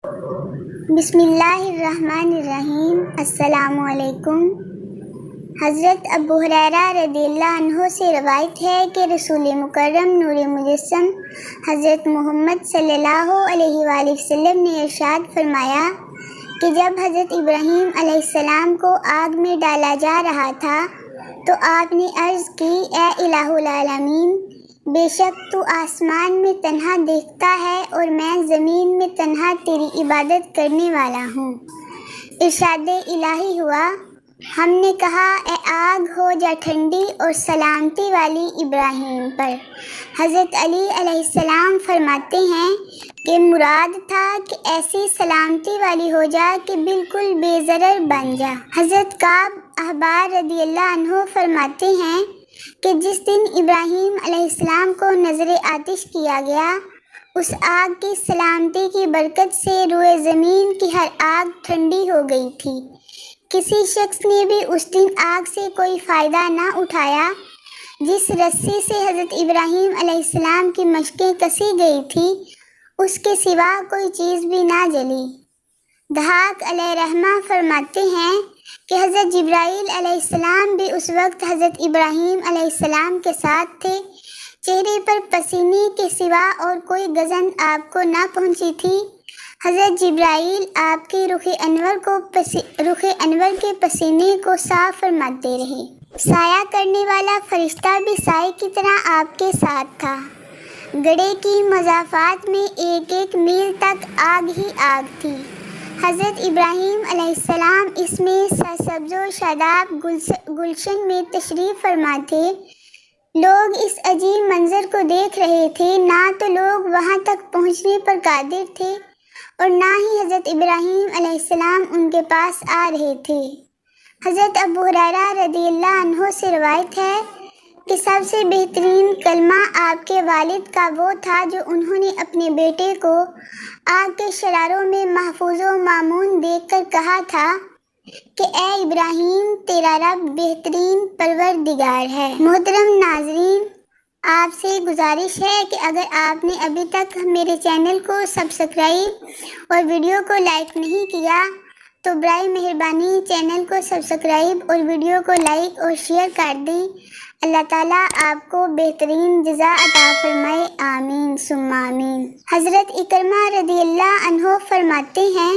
بسم اللہ الرحمن الرحیم۔ السلام علیکم۔ حضرت ابو ہریرہ رضی اللہ عنہ سے روایت ہے کہ رسول مکرم نور مجسم حضرت محمد صلی اللہ علیہ وآلہ وسلم نے ارشاد فرمایا کہ جب حضرت ابراہیم علیہ السلام کو آگ میں ڈالا جا رہا تھا تو آپ نے عرض کی، اے الہ العالمین، بے شک تو آسمان میں تنہا دیکھتا ہے اور میں زمین میں تنہا تیری عبادت کرنے والا ہوں۔ ارشاد الہی ہوا، ہم نے کہا، اے آگ ہو جا ٹھنڈی اور سلامتی والی ابراہیم پر۔ حضرت علی علیہ السلام فرماتے ہیں کہ مراد تھا کہ ایسی سلامتی والی ہو جا کہ بالکل بے ضرر بن جا۔ حضرت کعب احبار رضی اللہ عنہ فرماتے ہیں کہ جس دن ابراہیم علیہ السلام کو نظر آتش کیا گیا، اس آگ کی سلامتی کی برکت سے روئے زمین کی ہر آگ ٹھنڈی ہو گئی تھی۔ کسی شخص نے بھی اس دن آگ سے کوئی فائدہ نہ اٹھایا۔ جس رسی سے حضرت ابراہیم علیہ السلام کی مشقیں کسی گئی تھی، اس کے سوا کوئی چیز بھی نہ جلی۔ دھاک علیہ رحمہ فرماتے ہیں کہ حضرت جبرائیل علیہ السلام بھی اس وقت حضرت ابراہیم علیہ السلام کے ساتھ تھے۔ چہرے پر پسینے کے سوا اور کوئی گزن آپ کو نہ پہنچی تھی۔ حضرت جبرائیل آپ کی رخ انور کے پسینے کو صاف فرماتے رہے۔ سایہ کرنے والا فرشتہ بھی سائے کی طرح آپ کے ساتھ تھا۔ گڑھے کی مضافات میں ایک ایک میل تک آگ ہی آگ تھی۔ حضرت ابراہیم علیہ السلام اس میں سرسبز و شاداب گلشن میں تشریف فرما تھے۔ لوگ اس عجیب منظر کو دیکھ رہے تھے۔ نہ تو لوگ وہاں تک پہنچنے پر قادر تھے اور نہ ہی حضرت ابراہیم علیہ السلام ان کے پاس آ رہے تھے۔ حضرت ابو ہریرہ رضی اللہ عنہ سے روایت ہے کہ سب سے بہترین کلمہ آپ کے والد کا وہ تھا جو انہوں نے اپنے بیٹے کو آگ کے شراروں میں محفوظ و مامون دیکھ کر کہا تھا کہ اے ابراہیم، تیرا رب بہترین پروردگار ہے۔ محترم ناظرین، آپ سے گزارش ہے کہ اگر آپ نے ابھی تک میرے چینل کو سبسکرائب اور ویڈیو کو لائک نہیں کیا تو برائے مہربانی چینل کو سبسکرائب اور ویڈیو کو لائک اور شیئر کر دیں۔ اللہ تعالیٰ آپ کو بہترین جزا عطا فرمائے، آمین ثم آمین۔ حضرت اکرمہ رضی اللہ عنہ فرماتے ہیں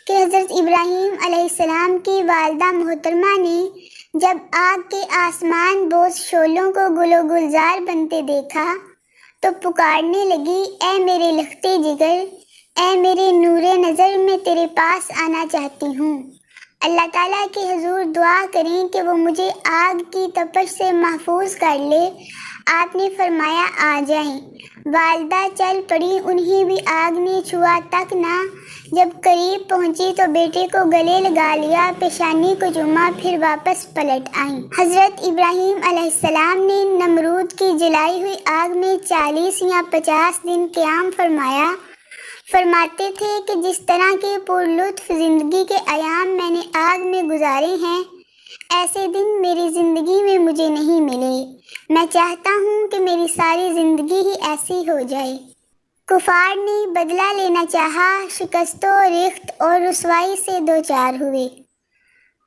کہ حضرت ابراہیم علیہ السلام کی والدہ محترمہ نے جب آگ کے آسمان بوس شعلوں کو گل و گلزار بنتے دیکھا تو پکارنے لگی، اے میرے لختے جگر، اے میرے نور نظر، میں تیرے پاس آنا چاہتی ہوں۔ اللہ تعالیٰ کے حضور دعا کریں کہ وہ مجھے آگ کی تپش سے محفوظ کر لے۔ آپ نے فرمایا، آ جائیں۔ والدہ چل پڑی، انہیں بھی آگ نے چھوا تک نہ۔ جب قریب پہنچی تو بیٹے کو گلے لگا لیا، پیشانی کو چوما، پھر واپس پلٹ آئیں۔ حضرت ابراہیم علیہ السلام نے نمرود کی جلائی ہوئی آگ میں 40 یا 50 دن قیام فرمایا۔ فرماتے تھے کہ جس طرح کے پرلطف زندگی کے ایام میں نے آگ میں گزارے ہیں، ایسے دن میری زندگی میں مجھے نہیں ملے۔ میں چاہتا ہوں کہ میری ساری زندگی ہی ایسی ہو جائے۔ کفار نے بدلہ لینا چاہا، شکست و ریخت اور رسوائی سے دوچار ہوئے۔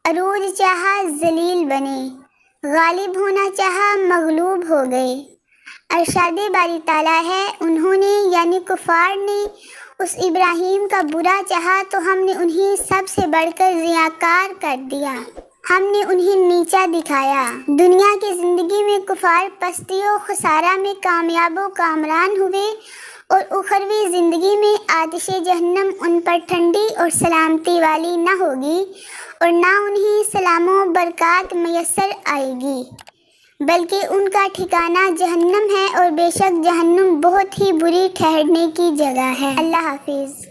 عروج چاہا، ذلیل بنے۔ غالب ہونا چاہا، مغلوب ہو گئے۔ ارشاد باری تعالیٰ ہے، انہوں نے یعنی کفار نے اس ابراہیم کا برا چاہا تو ہم نے انہیں سب سے بڑھ کر ضیاءکار کر دیا۔ ہم نے انہیں نیچا دکھایا۔ دنیا کی زندگی میں کفار پستی و خسارہ میں کامیاب و کامران ہوئے اور اخروی زندگی میں آتش جہنم ان پر ٹھنڈی اور سلامتی والی نہ ہوگی اور نہ انہیں سلام و برکات میسر آئے گی، بلکہ ان کا ٹھکانہ جہنم ہے اور بے شک جہنم بہت ہی بری ٹھہرنے کی جگہ ہے۔ اللہ حافظ۔